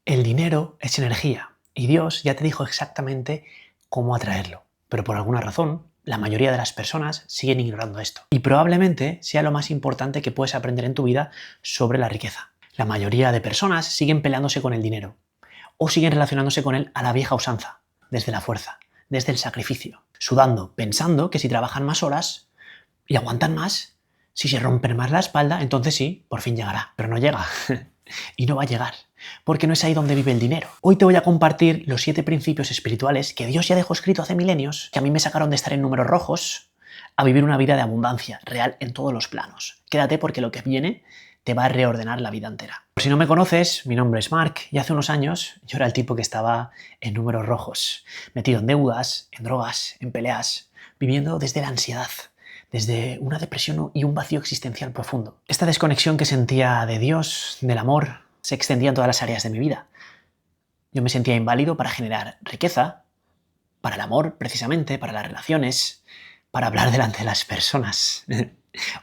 El dinero es energía y Dios ya te dijo exactamente cómo atraerlo, pero por alguna razón la mayoría de las personas siguen ignorando esto. Y probablemente sea lo más importante que puedes aprender en tu vida sobre la riqueza. La mayoría de personas siguen peleándose con el dinero o siguen relacionándose con él a la vieja usanza, desde la fuerza, desde el sacrificio, sudando, pensando que si trabajan más horas y aguantan más, si se rompen más la espalda, entonces sí, por fin llegará. Pero no llega. Y no va a llegar, porque no es ahí donde vive el dinero. Hoy te voy a compartir los 7 principios espirituales que Dios ya dejó escrito hace milenios, que a mí me sacaron de estar en números rojos a vivir una vida de abundancia real en todos los planos. Quédate porque lo que viene te va a reordenar la vida entera. Por si no me conoces, mi nombre es Marc y hace unos años yo era el tipo que estaba en números rojos, metido en deudas, en drogas, en peleas, viviendo desde la ansiedad, desde una depresión y un vacío existencial profundo. Esta desconexión que sentía de Dios, del amor, se extendía en todas las áreas de mi vida. Yo me sentía inválido para generar riqueza, para el amor, precisamente, para las relaciones, para hablar delante de las personas.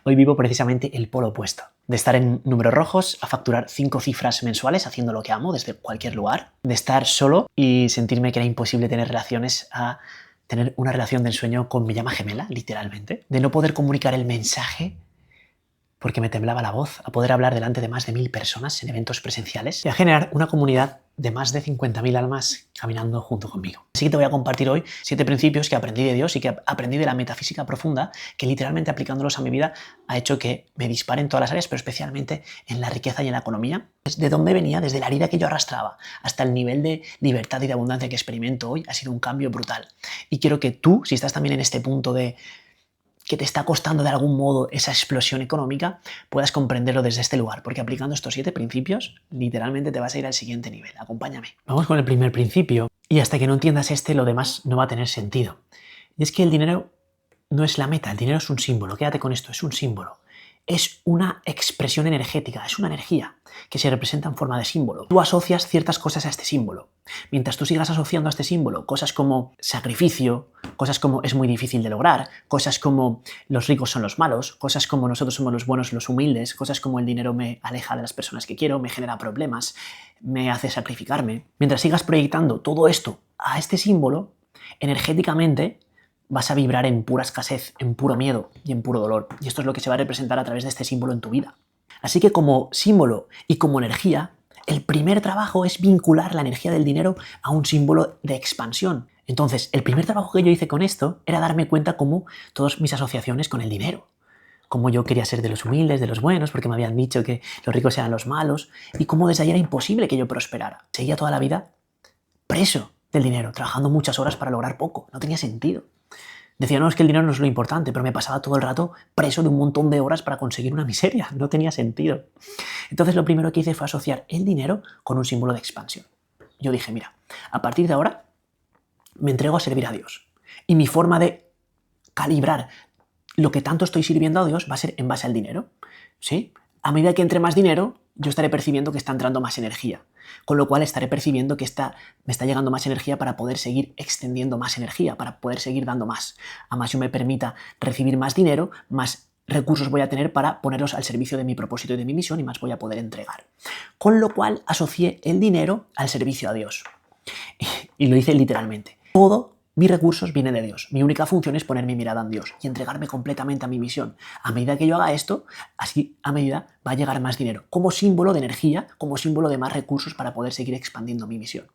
Hoy vivo precisamente el polo opuesto. De estar en números rojos a facturar 5 cifras mensuales haciendo lo que amo desde cualquier lugar. De estar solo y sentirme que era imposible tener relaciones a tener una relación de ensueño con mi llama gemela, literalmente. De no poder comunicar el mensaje porque me temblaba la voz, a poder hablar delante de más de 1000 personas en eventos presenciales y a generar una comunidad de más de 50.000 almas caminando junto conmigo. Así que te voy a compartir hoy 7 principios que aprendí de Dios y que aprendí de la metafísica profunda, que literalmente aplicándolos a mi vida ha hecho que me dispare en todas las áreas, pero especialmente en la riqueza y en la economía. ¿De dónde venía? Desde la herida que yo arrastraba hasta el nivel de libertad y de abundancia que experimento hoy ha sido un cambio brutal. Y quiero que tú, si estás también en este punto de que te está costando de algún modo esa explosión económica, puedas comprenderlo desde este lugar, porque aplicando estos 7 principios, literalmente te vas a ir al siguiente nivel. Acompáñame. Vamos con el primer principio, y hasta que no entiendas este, lo demás no va a tener sentido. Y es que el dinero no es la meta, el dinero es un símbolo. Quédate con esto, es un símbolo. Es una expresión energética, es una energía que se representa en forma de símbolo. Tú asocias ciertas cosas a este símbolo. Mientras tú sigas asociando a este símbolo cosas como sacrificio, cosas como es muy difícil de lograr, cosas como los ricos son los malos, cosas como nosotros somos los buenos, los humildes, cosas como el dinero me aleja de las personas que quiero, me genera problemas, me hace sacrificarme. Mientras sigas proyectando todo esto a este símbolo, energéticamente vas a vibrar en pura escasez, en puro miedo y en puro dolor. Y esto es lo que se va a representar a través de este símbolo en tu vida. Así que como símbolo y como energía, el primer trabajo es vincular la energía del dinero a un símbolo de expansión. Entonces, el primer trabajo que yo hice con esto era darme cuenta cómo todas mis asociaciones con el dinero, cómo yo quería ser de los humildes, de los buenos, porque me habían dicho que los ricos eran los malos, y cómo desde ahí era imposible que yo prosperara. Seguía toda la vida preso del dinero, trabajando muchas horas para lograr poco. No tenía sentido. Decía, no, es que el dinero no es lo importante, pero me pasaba todo el rato preso de un montón de horas para conseguir una miseria. No tenía sentido. Entonces lo primero que hice fue asociar el dinero con un símbolo de expansión. Yo dije, mira, a partir de ahora me entrego a servir a Dios. Y mi forma de calibrar lo que tanto estoy sirviendo a Dios va a ser en base al dinero. ¿Sí? A medida que entre más dinero, yo estaré percibiendo que está entrando más energía. Con lo cual estaré percibiendo que me está llegando más energía para poder seguir extendiendo más energía, para poder seguir dando más. A más yo me permita recibir más dinero, más recursos voy a tener para ponerlos al servicio de mi propósito y de mi misión y más voy a poder entregar. Con lo cual asocié el dinero al servicio a Dios. Y lo hice literalmente. Todo mis recursos vienen de Dios. Mi única función es poner mi mirada en Dios y entregarme completamente a mi misión. A medida que yo haga esto, así a medida va a llegar más dinero, como símbolo de energía, como símbolo de más recursos para poder seguir expandiendo mi misión.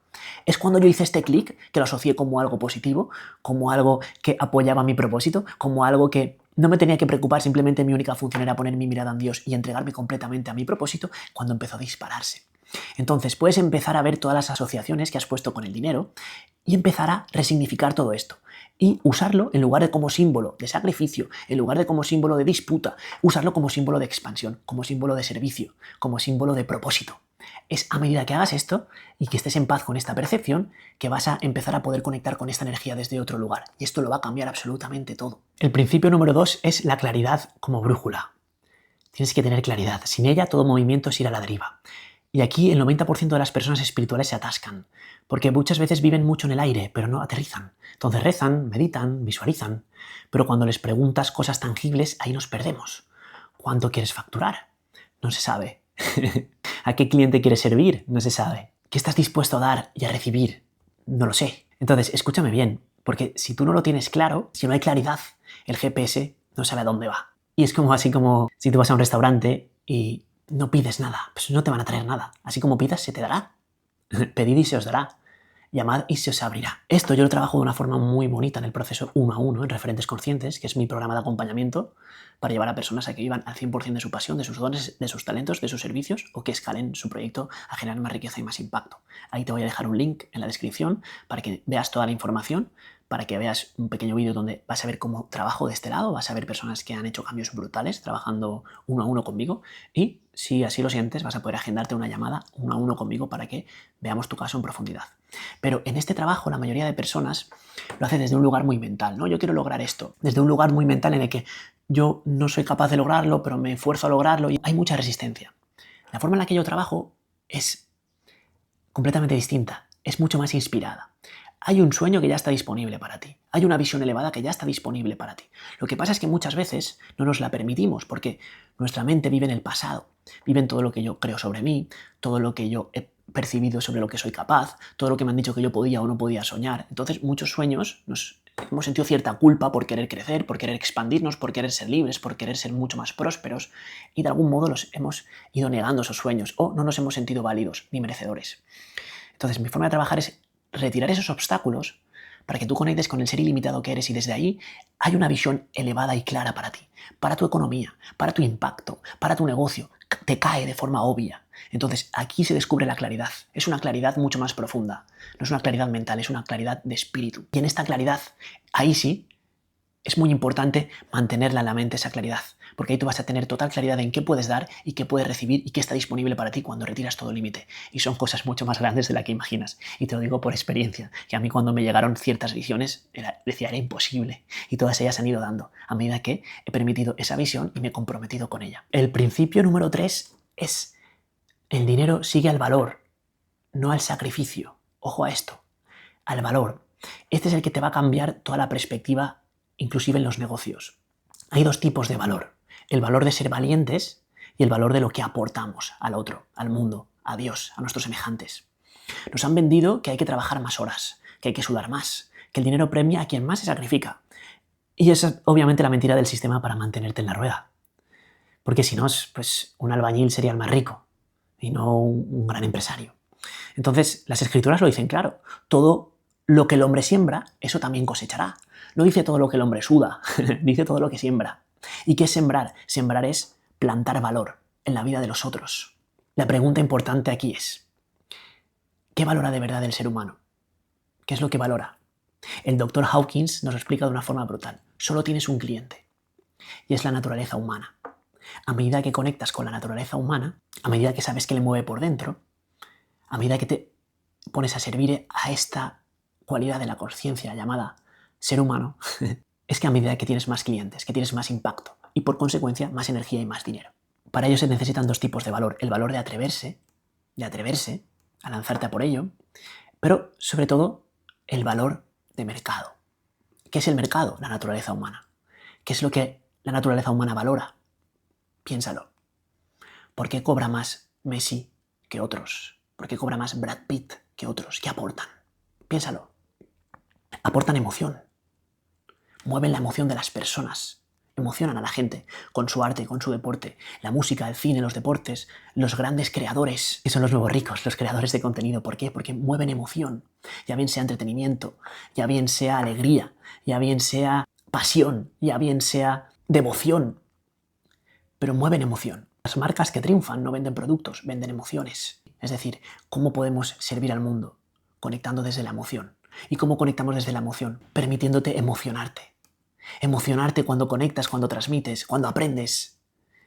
Es cuando yo hice este clic que lo asocié como algo positivo, como algo que apoyaba mi propósito, como algo que no me tenía que preocupar, simplemente mi única función era poner mi mirada en Dios y entregarme completamente a mi propósito, cuando empezó a dispararse. Entonces puedes empezar a ver todas las asociaciones que has puesto con el dinero y empezar a resignificar todo esto y usarlo en lugar de como símbolo de sacrificio, en lugar de como símbolo de disputa, usarlo como símbolo de expansión, como símbolo de servicio, como símbolo de propósito. Es a medida que hagas esto y que estés en paz con esta percepción que vas a empezar a poder conectar con esta energía desde otro lugar, y esto lo va a cambiar absolutamente todo. El principio número 2 es la claridad como brújula. Tienes que tener claridad, sin ella todo movimiento es ir a la deriva. Y aquí el 90% de las personas espirituales se atascan, porque muchas veces viven mucho en el aire, pero no aterrizan. Entonces rezan, meditan, visualizan, pero cuando les preguntas cosas tangibles, ahí nos perdemos. ¿Cuánto quieres facturar? No se sabe. ¿A qué cliente quieres servir? No se sabe. ¿Qué estás dispuesto a dar y a recibir? No lo sé. Entonces, escúchame bien, porque si tú no lo tienes claro, si no hay claridad, el GPS no sabe a dónde va. Y es como así como si tú vas a un restaurante y no pides nada, pues no te van a traer nada. Así como pidas, se te dará. Pedid y se os dará. Llamad y se os abrirá. Esto yo lo trabajo de una forma muy bonita en el proceso 1 a 1, en Referentes Conscientes, que es mi programa de acompañamiento para llevar a personas a que vivan al 100% de su pasión, de sus dones, de sus talentos, de sus servicios o que escalen su proyecto a generar más riqueza y más impacto. Ahí te voy a dejar un link en la descripción para que veas toda la información, para que veas un pequeño vídeo donde vas a ver cómo trabajo de este lado, vas a ver personas que han hecho cambios brutales trabajando 1 a 1 conmigo y si así lo sientes vas a poder agendarte una llamada 1 a 1 conmigo para que veamos tu caso en profundidad. Pero en este trabajo la mayoría de personas lo hace desde un lugar muy mental, ¿no? Yo quiero lograr esto, desde un lugar muy mental en el que yo no soy capaz de lograrlo, pero me esfuerzo a lograrlo y hay mucha resistencia. La forma en la que yo trabajo es completamente distinta, es mucho más inspirada. Hay un sueño que ya está disponible para ti. Hay una visión elevada que ya está disponible para ti. Lo que pasa es que muchas veces no nos la permitimos porque nuestra mente vive en el pasado. Vive en todo lo que yo creo sobre mí, todo lo que yo he percibido sobre lo que soy capaz, todo lo que me han dicho que yo podía o no podía soñar. Entonces, muchos sueños hemos sentido cierta culpa por querer crecer, por querer expandirnos, por querer ser libres, por querer ser mucho más prósperos y de algún modo los hemos ido negando esos sueños o no nos hemos sentido válidos ni merecedores. Entonces, mi forma de trabajar es retirar esos obstáculos para que tú conectes con el ser ilimitado que eres y desde ahí hay una visión elevada y clara para ti, para tu economía, para tu impacto, para tu negocio. Te cae de forma obvia. Entonces, aquí se descubre la claridad. Es una claridad mucho más profunda. No es una claridad mental, es una claridad de espíritu. Y en esta claridad, ahí sí, es muy importante mantenerla en la mente, esa claridad, porque ahí tú vas a tener total claridad en qué puedes dar y qué puedes recibir y qué está disponible para ti cuando retiras todo límite. Y son cosas mucho más grandes de las que imaginas. Y te lo digo por experiencia, que a mí cuando me llegaron ciertas visiones decía era imposible. Y todas ellas han ido dando a medida que he permitido esa visión y me he comprometido con ella. El principio número 3 es el dinero sigue al valor, no al sacrificio. Ojo a esto, al valor. Este es el que te va a cambiar toda la perspectiva inclusive en los negocios. Hay dos tipos de valor. El valor de ser valientes y el valor de lo que aportamos al otro, al mundo, a Dios, a nuestros semejantes. Nos han vendido que hay que trabajar más horas, que hay que sudar más, que el dinero premia a quien más se sacrifica. Y esa es obviamente la mentira del sistema para mantenerte en la rueda. Porque si no, pues un albañil sería el más rico y no un gran empresario. Entonces, las escrituras lo dicen claro. Todo lo que el hombre siembra, eso también cosechará. No dice todo lo que el hombre suda, dice todo lo que siembra. ¿Y qué es sembrar? Sembrar es plantar valor en la vida de los otros. La pregunta importante aquí es, ¿qué valora de verdad el ser humano? ¿Qué es lo que valora? El doctor Hawkins nos lo explica de una forma brutal. Solo tienes un cliente y es la naturaleza humana. A medida que conectas con la naturaleza humana, a medida que sabes qué le mueve por dentro, a medida que te pones a servir a esta cualidad de la conciencia llamada ser humano, es que a medida que tienes más clientes, que tienes más impacto y por consecuencia más energía y más dinero. Para ello se necesitan dos tipos de valor. El valor de atreverse a lanzarte a por ello, pero sobre todo el valor de mercado. ¿Qué es el mercado? La naturaleza humana. ¿Qué es lo que la naturaleza humana valora? Piénsalo. ¿Por qué cobra más Messi que otros? ¿Por qué cobra más Brad Pitt que otros? ¿Qué aportan? Piénsalo. Aportan emoción. Mueven la emoción de las personas. Emocionan a la gente con su arte, con su deporte. La música, el cine, los deportes, los grandes creadores, que son los nuevos ricos, los creadores de contenido. ¿Por qué? Porque mueven emoción. Ya bien sea entretenimiento, ya bien sea alegría, ya bien sea pasión, ya bien sea devoción. Pero mueven emoción. Las marcas que triunfan no venden productos, venden emociones. Es decir, ¿cómo podemos servir al mundo? Conectando desde la emoción. ¿Y cómo conectamos desde la emoción? Permitiéndote emocionarte. Emocionarte cuando conectas, cuando transmites, cuando aprendes,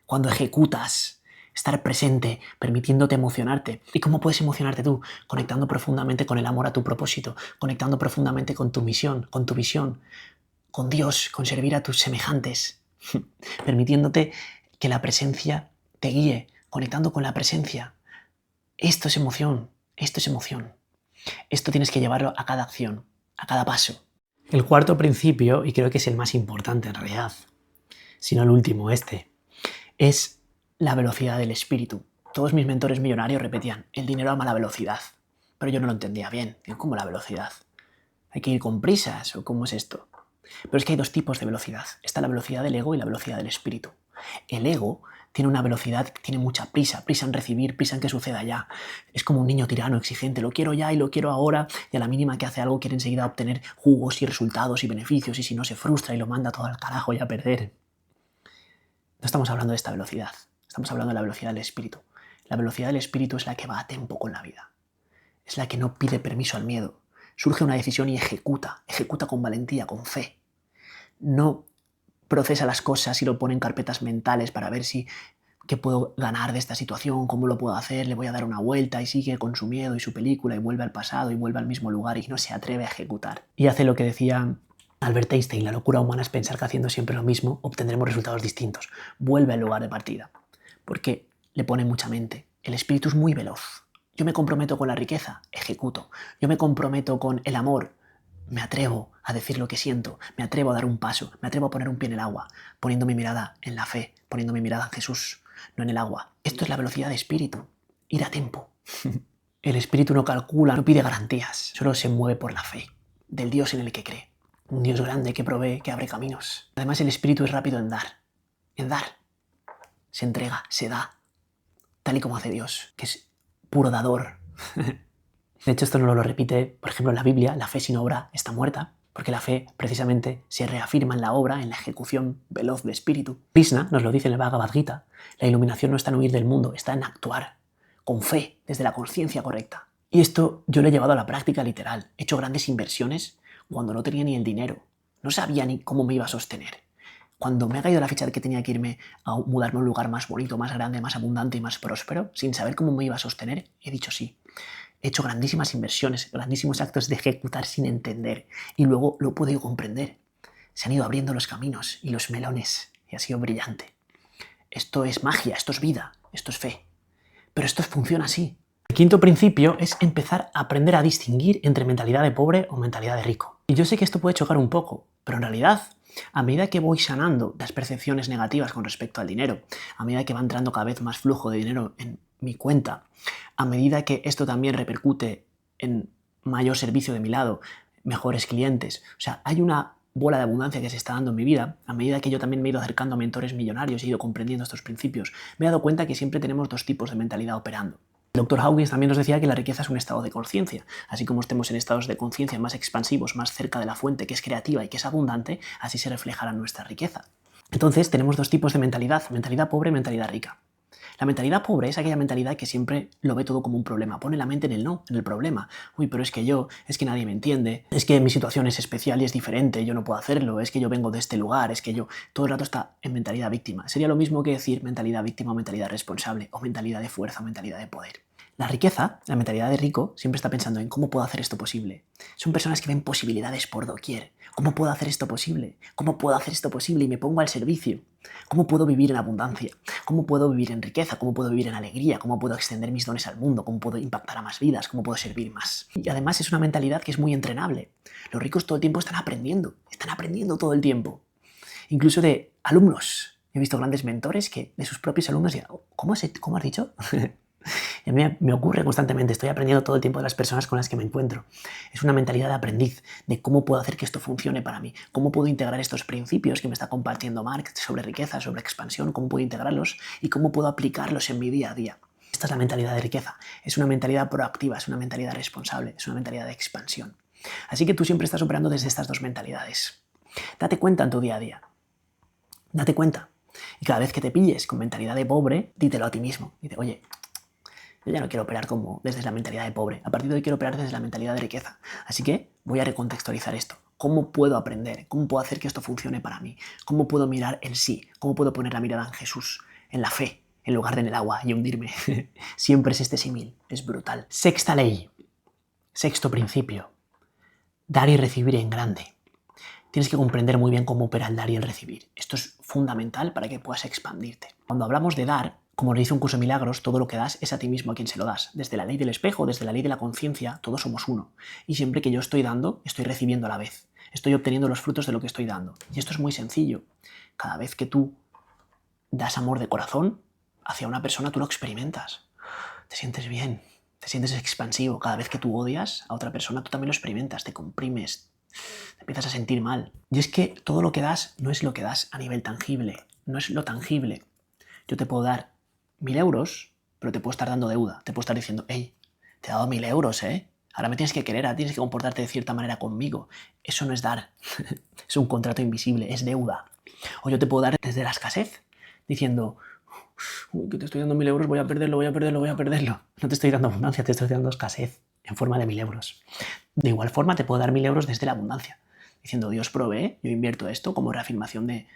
cuando ejecutas. Estar presente, permitiéndote emocionarte. ¿Y cómo puedes emocionarte tú? Conectando profundamente con el amor a tu propósito, conectando profundamente con tu misión, con tu visión, con Dios, con servir a tus semejantes, permitiéndote que la presencia te guíe, conectando con la presencia. Esto es emoción, esto es emoción. Esto tienes que llevarlo a cada acción, a cada paso. El cuarto principio, y creo que es el más importante en realidad, si no el último, es la velocidad del espíritu. Todos mis mentores millonarios repetían, el dinero ama la velocidad. pero yo no lo entendía bien. Digo, ¿cómo la velocidad? ¿Hay que ir con prisas o cómo es esto? Pero es que hay dos tipos de velocidad. Está la velocidad del ego y la velocidad del espíritu. El ego tiene una velocidad, tiene mucha prisa, prisa en recibir, prisa en que suceda ya. Es como un niño tirano, exigente, lo quiero ya y lo quiero ahora, y a la mínima que hace algo quiere enseguida obtener jugos y resultados y beneficios, y si no se frustra y lo manda todo al carajo y a perder. No estamos hablando de esta velocidad, estamos hablando de la velocidad del espíritu. La velocidad del espíritu es la que va a tiempo con la vida. Es la que no pide permiso al miedo. Surge una decisión y ejecuta con valentía, con fe. No procesa las cosas y lo pone en carpetas mentales para ver si qué puedo ganar de esta situación, cómo lo puedo hacer, le voy a dar una vuelta, y sigue con su miedo y su película y vuelve al pasado y vuelve al mismo lugar y no se atreve a ejecutar. Y hace lo que decía Albert Einstein: la locura humana es pensar que haciendo siempre lo mismo obtendremos resultados distintos. Vuelve al lugar de partida, porque le pone mucha mente. El espíritu es muy veloz. Yo me comprometo con la riqueza, ejecuto. Yo me comprometo con el amor, me atrevo a decir lo que siento, me atrevo a dar un paso, me atrevo a poner un pie en el agua, poniendo mi mirada en la fe, poniendo mi mirada en Jesús, no en el agua. Esto es la velocidad de espíritu, ir a tiempo. El espíritu no calcula, no pide garantías, solo se mueve por la fe, del Dios en el que cree. Un Dios grande que provee, que abre caminos. Además, el espíritu es rápido en dar. En dar. Se entrega, se da, tal y como hace Dios, que es puro dador. De hecho, esto no lo repite, por ejemplo, en la Biblia: la fe sin obra está muerta, porque la fe precisamente se reafirma en la obra, en la ejecución veloz de espíritu. Krishna nos lo dice en el Bhagavad Gita: la iluminación no está en huir del mundo, está en actuar con fe, desde la conciencia correcta. Y esto yo lo he llevado a la práctica literal. He hecho grandes inversiones cuando no tenía ni el dinero, no sabía ni cómo me iba a sostener. Cuando me ha caído la ficha de que tenía que irme a mudarme a un lugar más bonito, más grande, más abundante y más próspero, sin saber cómo me iba a sostener, he dicho sí. He hecho grandísimas inversiones, grandísimos actos de ejecutar sin entender, y luego lo he podido comprender. Se han ido abriendo los caminos y los melones, y ha sido brillante. Esto es magia, esto es vida, esto es fe. Pero esto funciona así. El quinto principio es empezar a aprender a distinguir entre mentalidad de pobre o mentalidad de rico. Y yo sé que esto puede chocar un poco, pero en realidad, a medida que voy sanando las percepciones negativas con respecto al dinero, a medida que va entrando cada vez más flujo de dinero en mi cuenta, a medida que esto también repercute en mayor servicio de mi lado, mejores clientes, o sea, hay una bola de abundancia que se está dando en mi vida. A medida que yo también me he ido acercando a mentores millonarios y he ido comprendiendo estos principios, me he dado cuenta que siempre tenemos dos tipos de mentalidad operando. El Dr. Hawkins también nos decía que la riqueza es un estado de conciencia. Así como estemos en estados de conciencia más expansivos, más cerca de la fuente, que es creativa y que es abundante, así se reflejará nuestra riqueza. Entonces tenemos dos tipos de mentalidad: mentalidad pobre y mentalidad rica. La mentalidad pobre es aquella mentalidad que siempre lo ve todo como un problema, pone la mente en el no, en el problema. Uy, pero es que nadie me entiende, es que mi situación es especial y es diferente, yo no puedo hacerlo, es que yo vengo de este lugar, es que yo todo el rato está en mentalidad víctima. Sería lo mismo que decir mentalidad víctima o mentalidad responsable, o mentalidad de fuerza o mentalidad de poder. La riqueza, la mentalidad de rico, siempre está pensando en cómo puedo hacer esto posible. Son personas que ven posibilidades por doquier. ¿Cómo puedo hacer esto posible? ¿Cómo puedo hacer esto posible? Y me pongo al servicio. ¿Cómo puedo vivir en abundancia? ¿Cómo puedo vivir en riqueza? ¿Cómo puedo vivir en alegría? ¿Cómo puedo extender mis dones al mundo? ¿Cómo puedo impactar a más vidas? ¿Cómo puedo servir más? Y además es una mentalidad que es muy entrenable. Los ricos todo el tiempo están aprendiendo todo el tiempo. Incluso de alumnos. He visto grandes mentores que de sus propios alumnos dirán: ¿cómo has dicho? Y a mí me ocurre constantemente, estoy aprendiendo todo el tiempo de las personas con las que me encuentro. Es una mentalidad de aprendiz, de cómo puedo hacer que esto funcione para mí, cómo puedo integrar estos principios que me está compartiendo Mark sobre riqueza, sobre expansión, cómo puedo integrarlos y cómo puedo aplicarlos en mi día a día. Esta es la mentalidad de riqueza, es una mentalidad proactiva, es una mentalidad responsable, es una mentalidad de expansión. Así que tú siempre estás operando desde estas dos mentalidades. Date cuenta en tu día a día. Date cuenta. Y cada vez que te pilles con mentalidad de pobre, dítelo a ti mismo. Dice: oye, yo ya no quiero operar desde la mentalidad de pobre. A partir de hoy quiero operar desde la mentalidad de riqueza. Así que voy a recontextualizar esto. ¿Cómo puedo aprender? ¿Cómo puedo hacer que esto funcione para mí? ¿Cómo puedo mirar el sí? ¿Cómo puedo poner la mirada en Jesús, en la fe, en lugar de en el agua y hundirme? Siempre es este símil. Es brutal. Sexta ley. Sexto principio. Dar y recibir en grande. Tienes que comprender muy bien cómo opera el dar y el recibir. Esto es fundamental para que puedas expandirte. Cuando hablamos de dar, como le dice un curso de milagros, todo lo que das es a ti mismo a quien se lo das. Desde la ley del espejo, desde la ley de la conciencia, todos somos uno. Y siempre que yo estoy dando, estoy recibiendo a la vez. Estoy obteniendo los frutos de lo que estoy dando. Y esto es muy sencillo. Cada vez que tú das amor de corazón hacia una persona, tú lo experimentas. Te sientes bien, Te sientes expansivo. Cada vez que tú odias a otra persona, tú también lo experimentas, te comprimes, te empiezas a sentir mal. Y es que todo lo que das no es lo que das a nivel tangible, no es lo tangible. Yo te puedo dar 1000 euros, pero te puedo estar dando deuda. Te puedo estar diciendo, hey, te he dado 1000 euros, ¿eh? Ahora me tienes que querer, ahora tienes que comportarte de cierta manera conmigo. Eso no es dar, es un contrato invisible, es deuda. O yo te puedo dar desde la escasez, diciendo, uy, que te estoy dando 1000 euros, voy a perderlo, voy a perderlo, voy a perderlo. No te estoy dando abundancia, te estoy dando escasez en forma de 1000 euros. De igual forma te puedo dar 1000 euros desde la abundancia, diciendo, Dios provee, yo invierto esto como reafirmación de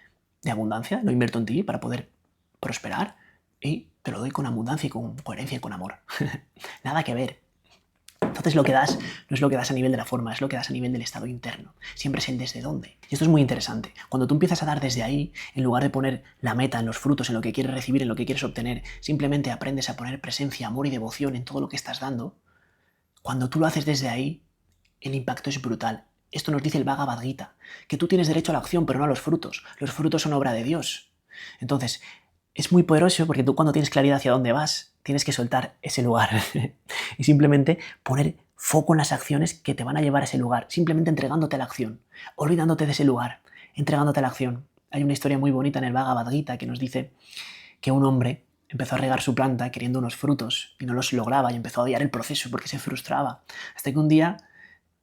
abundancia, lo invierto en ti para poder prosperar y te lo doy con abundancia y con coherencia y con amor. Nada que ver. Entonces lo que das no es lo que das a nivel de la forma, es lo que das a nivel del estado interno. Siempre es el desde dónde. Y esto es muy interesante. Cuando tú empiezas a dar desde ahí, en lugar de poner la meta en los frutos, en lo que quieres recibir, en lo que quieres obtener, simplemente aprendes a poner presencia, amor y devoción en todo lo que estás dando. Cuando tú lo haces desde ahí, el impacto es brutal. Esto nos dice el Bhagavad Gita, que tú tienes derecho a la acción, pero no a los frutos. Los frutos son obra de Dios. Entonces, es muy poderoso porque tú cuando tienes claridad hacia dónde vas, tienes que soltar ese lugar y simplemente poner foco en las acciones que te van a llevar a ese lugar, simplemente entregándote a la acción, olvidándote de ese lugar, entregándote a la acción. Hay una historia muy bonita en el Bhagavad Gita que nos dice que un hombre empezó a regar su planta queriendo unos frutos y no los lograba y empezó a odiar el proceso porque se frustraba, hasta que un día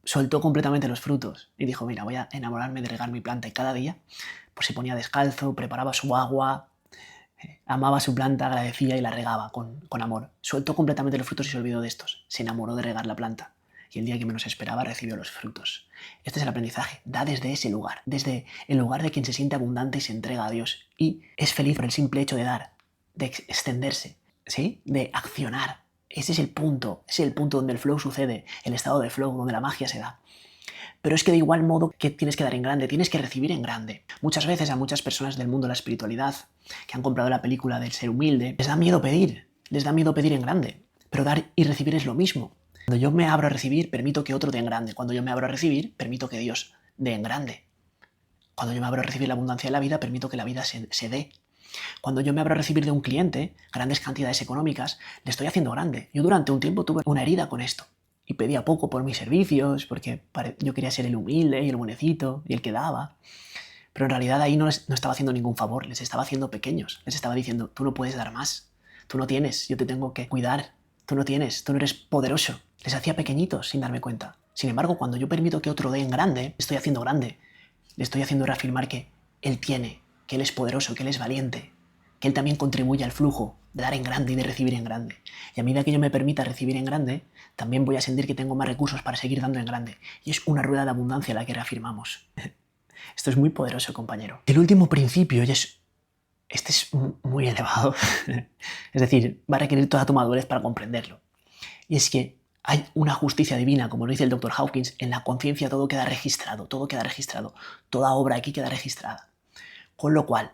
soltó completamente los frutos y dijo, mira, voy a enamorarme de regar mi planta, y cada día pues se ponía descalzo, preparaba su agua, amaba su planta, agradecía y la regaba con amor. Soltó completamente los frutos y se olvidó de estos. Se enamoró de regar la planta. Y el día que menos esperaba recibió los frutos. Este es el aprendizaje. Da desde ese lugar. Desde el lugar de quien se siente abundante y se entrega a Dios. Y es feliz por el simple hecho de dar, de extenderse, ¿sí? De accionar. Ese es el punto. Ese es el punto donde el flow sucede. El estado de flow, donde la magia se da. Pero es que de igual modo que tienes que dar en grande, tienes que recibir en grande. Muchas veces a muchas personas del mundo de la espiritualidad que han comprado la película del ser humilde, les da miedo pedir en grande. Pero dar y recibir es lo mismo. Cuando yo me abro a recibir, permito que otro dé en grande. Cuando yo me abro a recibir, permito que Dios dé en grande. Cuando yo me abro a recibir la abundancia de la vida, permito que la vida se dé. Cuando yo me abro a recibir de un cliente grandes cantidades económicas, le estoy haciendo grande. Yo durante un tiempo tuve una herida con esto. Y pedía poco por mis servicios, porque yo quería ser el humilde y el buenecito y el que daba. Pero en realidad ahí no estaba haciendo ningún favor, les estaba haciendo pequeños. Les estaba diciendo, tú no puedes dar más, tú no tienes, yo te tengo que cuidar, tú no tienes, tú no eres poderoso. Les hacía pequeñitos sin darme cuenta. Sin embargo, cuando yo permito que otro dé en grande, estoy haciendo grande. Le estoy haciendo reafirmar que él tiene, que él es poderoso, que él es valiente, que él también contribuye al flujo de dar en grande y de recibir en grande. Y a medida que yo me permita recibir en grande, también voy a sentir que tengo más recursos para seguir dando en grande. Y es una rueda de abundancia la que reafirmamos. Esto es muy poderoso, compañero. El último principio, y este es muy elevado, es decir, va a requerir toda tu madurez para comprenderlo. Y es que hay una justicia divina, como lo dice el Dr. Hawkins, en la conciencia todo queda registrado, toda obra aquí queda registrada. Con lo cual,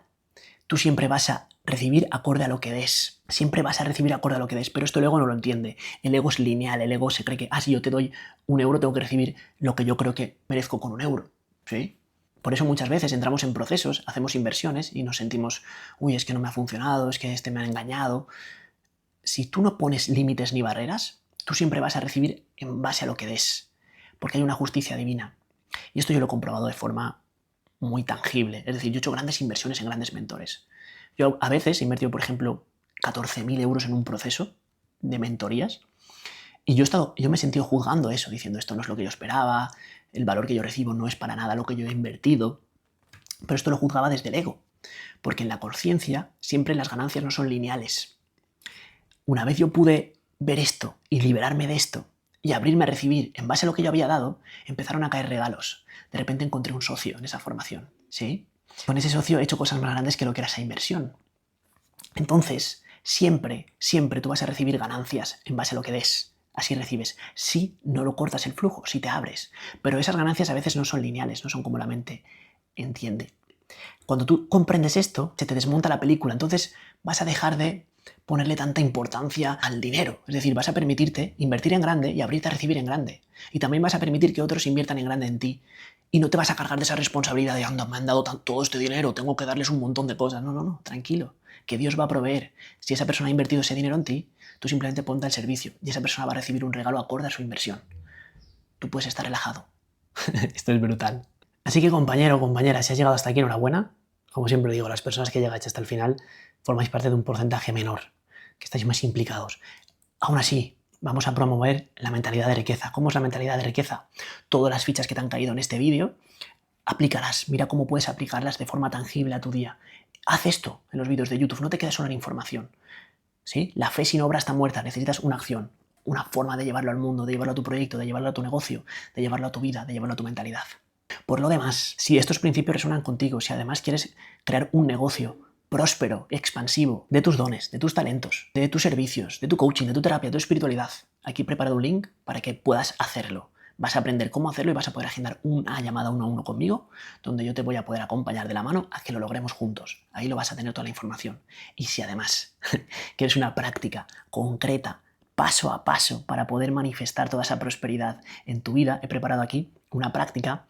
tú siempre vas a recibir acorde a lo que des. Siempre vas a recibir acorde a lo que des, pero esto el ego no lo entiende. El ego es lineal, el ego se cree que, si yo te doy 1 euro, tengo que recibir lo que yo creo que merezco con 1 euro. ¿Sí? Por eso muchas veces entramos en procesos, hacemos inversiones y nos sentimos, uy, es que no me ha funcionado, es que este me ha engañado. Si tú no pones límites ni barreras, tú siempre vas a recibir en base a lo que des, porque hay una justicia divina. Y esto yo lo he comprobado de forma muy tangible. Es decir, yo he hecho grandes inversiones en grandes mentores. Yo a veces he invertido, por ejemplo, 14.000 euros en un proceso de mentorías y yo me he sentido juzgando eso, diciendo esto no es lo que yo esperaba, el valor que yo recibo no es para nada lo que yo he invertido. Pero esto lo juzgaba desde el ego, porque en la conciencia siempre las ganancias no son lineales. Una vez yo pude ver esto y liberarme de esto y abrirme a recibir en base a lo que yo había dado, empezaron a caer regalos. De repente encontré un socio en esa formación, ¿sí? Con ese socio he hecho cosas más grandes que lo que era esa inversión. Entonces, siempre tú vas a recibir ganancias en base a lo que des. Así recibes. Si no lo cortas el flujo, si te abres. Pero esas ganancias a veces no son lineales, no son como la mente entiende. Cuando tú comprendes esto, se te desmonta la película. Entonces vas a dejar de ponerle tanta importancia al dinero. Es decir, vas a permitirte invertir en grande y abrirte a recibir en grande. Y también vas a permitir que otros inviertan en grande en ti. Y no te vas a cargar de esa responsabilidad de, anda, me han dado todo este dinero, tengo que darles un montón de cosas. No, tranquilo, que Dios va a proveer. Si esa persona ha invertido ese dinero en ti, Tú simplemente ponte al servicio y esa persona va a recibir un regalo acorde a su inversión. Tú puedes estar relajado. Esto es brutal. Así que compañero o compañera, si has llegado hasta aquí, enhorabuena. Como siempre digo, las personas que llegáis hasta el final formáis parte de un porcentaje menor, que estáis más implicados. Aún así, vamos a promover la mentalidad de riqueza. ¿Cómo es la mentalidad de riqueza? Todas las fichas que te han caído en este vídeo, aplícalas. Mira cómo puedes aplicarlas de forma tangible a tu día. Haz esto en los vídeos de YouTube, no te quedes solo en información. ¿Sí? La fe sin obra está muerta, necesitas una acción, una forma de llevarlo al mundo, de llevarlo a tu proyecto, de llevarlo a tu negocio, de llevarlo a tu vida, de llevarlo a tu mentalidad. Por lo demás, si estos principios resuenan contigo, si además quieres crear un negocio próspero, expansivo, de tus dones, de tus talentos, de tus servicios, de tu coaching, de tu terapia, de tu espiritualidad, aquí he preparado un link para que puedas hacerlo. Vas a aprender cómo hacerlo y vas a poder agendar una llamada 1 a 1 conmigo, donde yo te voy a poder acompañar de la mano a que lo logremos juntos. Ahí lo vas a tener toda la información. Y si además quieres una práctica concreta, paso a paso, para poder manifestar toda esa prosperidad en tu vida, he preparado aquí una práctica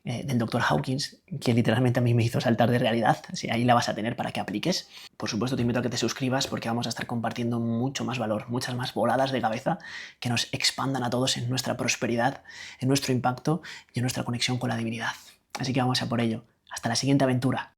del Dr. Hawkins, que literalmente a mí me hizo saltar de realidad. Así, ahí la vas a tener para que apliques. Por supuesto, te invito a que te suscribas porque vamos a estar compartiendo mucho más valor, muchas más voladas de cabeza que nos expandan a todos en nuestra prosperidad, en nuestro impacto y en nuestra conexión con la divinidad. Así que vamos a por ello. Hasta la siguiente aventura.